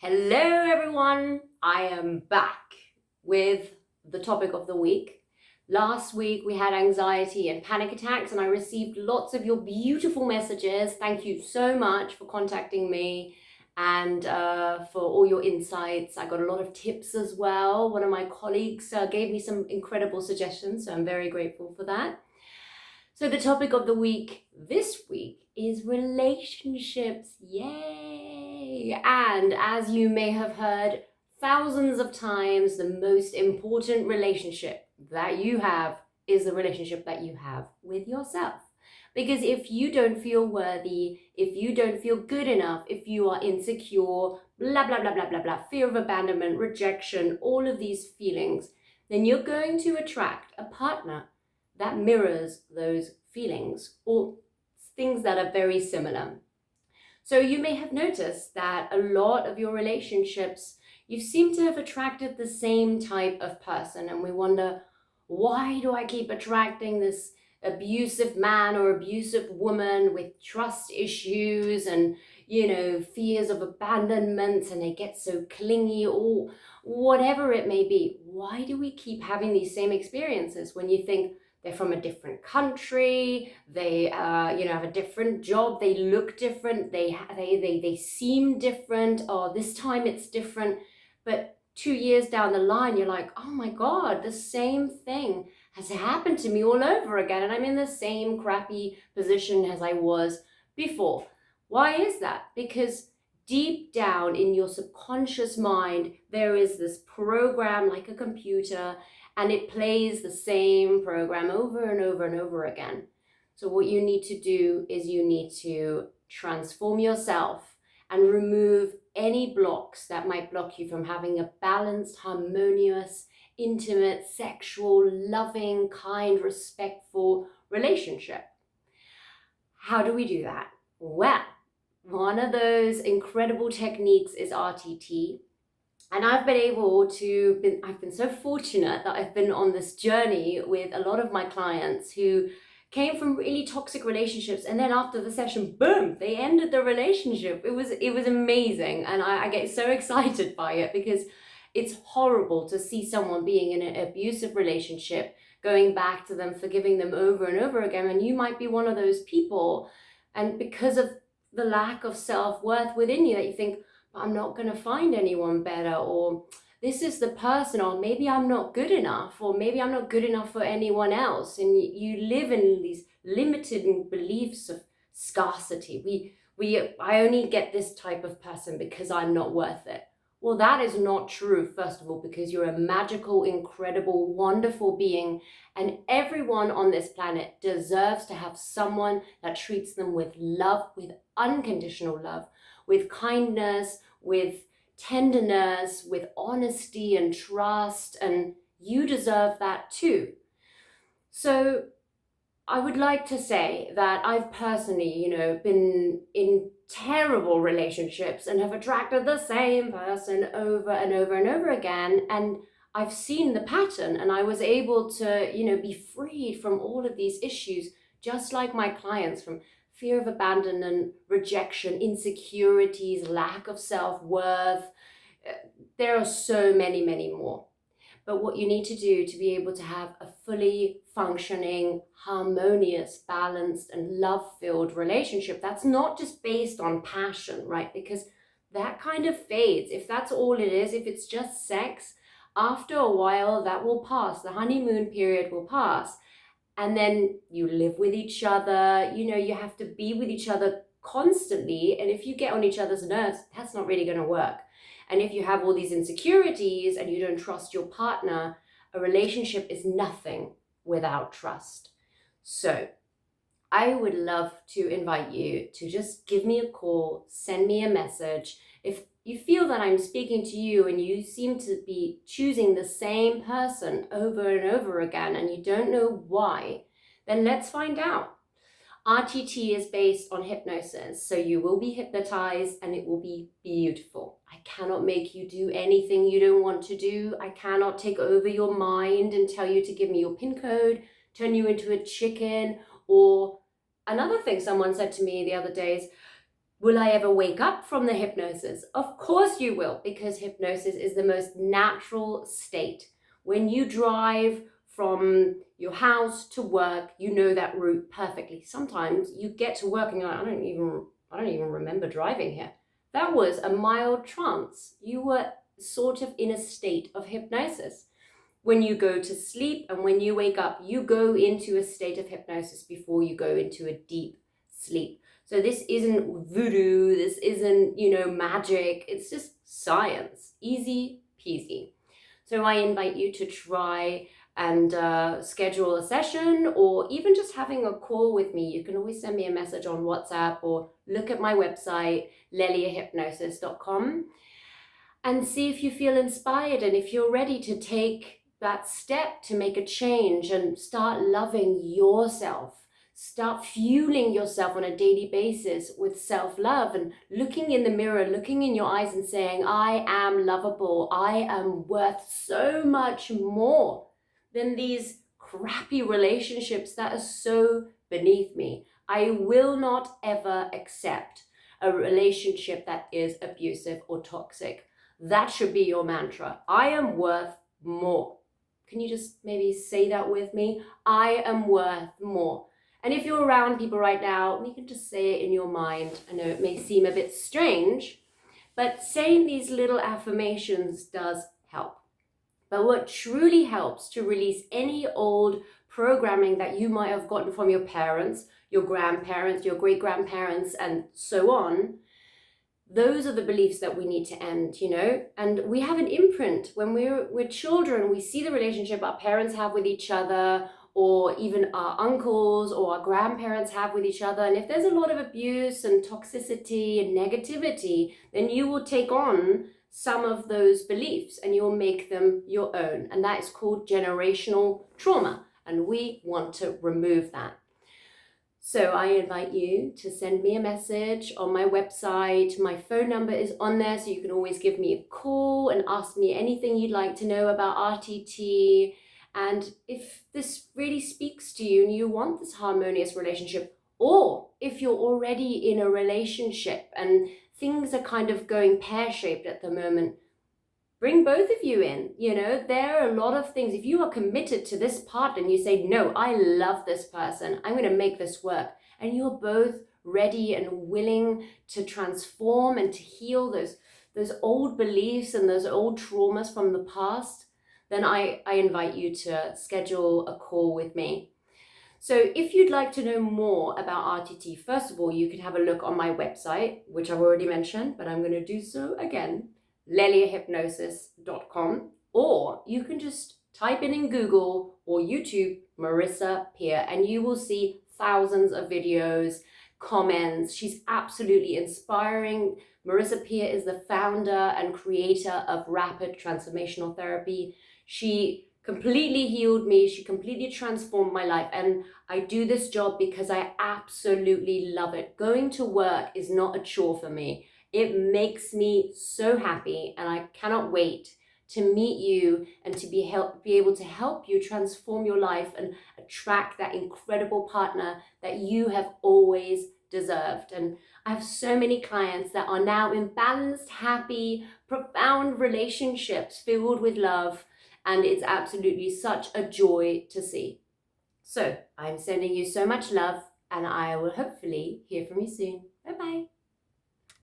Hello, everyone. I am back with the topic of the week. Last week we had anxiety and panic attacks, and I received lots of your beautiful messages. Thank you so much for contacting me and for all your insights. I got a lot of tips as well. One of my colleagues gave me some incredible suggestions, so I'm very grateful for that. So, the topic of the week this week is relationships. Yay! And as you may have heard thousands of times, the most important relationship that you have is the relationship that you have with yourself. Because if you don't feel worthy, if you don't feel good enough, if you are insecure, blah, blah, blah, blah, blah, blah, fear of abandonment, rejection, all of these feelings, then you're going to attract a partner that mirrors those feelings or things that are very similar. So you may have noticed that a lot of your relationships, you seem to have attracted the same type of person, and we wonder, why do I keep attracting this abusive man or abusive woman with trust issues and fears of abandonment, and they get so clingy, or whatever it may be? Why do we keep having these same experiences when you think they're from a different country, they have a different job, they look different, they seem different, or this time it's different, but 2 years down the line you're like, oh my god, the same thing has happened to me all over again, and I'm in the same crappy position as I was before. Why is that? Because deep down in your subconscious mind there is this program, like a computer, and it plays the same program over and over and over again. So what you need to do is you need to transform yourself and remove any blocks that might block you from having a balanced, harmonious, intimate, sexual, loving, kind, respectful relationship. How do we do that? Well, one of those incredible techniques is RTT. And I've been so fortunate that I've been on this journey with a lot of my clients who came from really toxic relationships, and then after the session, boom, they ended the relationship. It was amazing, and I get so excited by it because it's horrible to see someone being in an abusive relationship, going back to them, forgiving them over and over again, and you might be one of those people, and because of the lack of self-worth within you, that you think, I'm not going to find anyone better, or this is the person, or maybe I'm not good enough, or maybe I'm not good enough for anyone else. And you live in these limited beliefs of scarcity. I only get this type of person because I'm not worth it. Well, that is not true, first of all, because you're a magical, incredible, wonderful being, and everyone on this planet deserves to have someone that treats them with love, with unconditional love, with kindness, with tenderness, with honesty and trust, and you deserve that too. So I would like to say that I've personally, been in terrible relationships and have attracted the same person over and over and over again, and I've seen the pattern, and I was able to, be freed from all of these issues, just like my clients, from fear of abandonment, rejection, insecurities, lack of self-worth. There are so many, many more. But what you need to do to be able to have a fully functioning, harmonious, balanced, and love-filled relationship that's not just based on passion, right? Because that kind of fades. If that's all it is, if it's just sex, after a while that will pass. The honeymoon period will pass. And then you live with each other, you have to be with each other constantly. And if you get on each other's nerves, that's not really going to work. And if you have all these insecurities and you don't trust your partner, a relationship is nothing without trust. So I would love to invite you to just give me a call, send me a message. If you feel that I'm speaking to you and you seem to be choosing the same person over and over again and you don't know why, then let's find out. RTT is based on hypnosis, so you will be hypnotized and it will be beautiful. I cannot make you do anything you don't want to do. I cannot take over your mind and tell you to give me your PIN code, turn you into a chicken, or another thing someone said to me the other day is, Will I ever wake up from the hypnosis? Of course you will, because hypnosis is the most natural state. When you drive from your house to work, you know that route perfectly. Sometimes you get to work and you're like, I don't even remember driving here. That was a mild trance. You were sort of in a state of hypnosis. When you go to sleep and when you wake up, you go into a state of hypnosis before you go into a deep sleep. So this isn't voodoo, this isn't, magic, it's just science, easy peasy. So I invite you to try and schedule a session, or even just having a call with me. You can always send me a message on WhatsApp or look at my website, leliahypnosis.com, and see if you feel inspired and if you're ready to take that step to make a change and start loving yourself. Start fueling yourself on a daily basis with self-love and looking in the mirror, looking in your eyes and saying, I am lovable. I am worth so much more than these crappy relationships that are so beneath me. I will not ever accept a relationship that is abusive or toxic. That should be your mantra. I am worth more. Can you just maybe say that with me? I am worth more. And if you're around people right now, you can just say it in your mind. I know it may seem a bit strange, but saying these little affirmations does help. But what truly helps to release any old programming that you might have gotten from your parents, your grandparents, your great-grandparents, and so on, those are the beliefs that we need to end, and we have an imprint when we're children. We see the relationship our parents have with each other, or even our uncles or our grandparents have with each other. And if there's a lot of abuse and toxicity and negativity, then you will take on some of those beliefs and you'll make them your own. And that is called generational trauma. And we want to remove that. So I invite you to send me a message on my website. My phone number is on there, so you can always give me a call and ask me anything you'd like to know about RTT. And if this really speaks to you and you want this harmonious relationship, or if you're already in a relationship and things are kind of going pear-shaped at the moment, bring both of you in. There are a lot of things. If you are committed to this partner and you say, no, I love this person, I'm going to make this work, and you're both ready and willing to transform and to heal those old beliefs and those old traumas from the past, then I invite you to schedule a call with me. So if you'd like to know more about RTT, first of all, you can have a look on my website, which I've already mentioned, but I'm going to do so again, leliahypnosis.com, or you can just type in Google or YouTube Marissa Peer, and you will see thousands of videos, comments. She's absolutely inspiring. Marissa Peer is the founder and creator of Rapid Transformational Therapy. She completely healed me. She completely transformed my life. And I do this job because I absolutely love it. Going to work is not a chore for me. It makes me so happy, and I cannot wait to meet you and to be able to help you transform your life and attract that incredible partner that you have always deserved. And I have so many clients that are now in balanced, happy, profound relationships filled with love, and it's absolutely such a joy to see. So I'm sending you so much love, and I will hopefully hear from you soon. Bye-bye.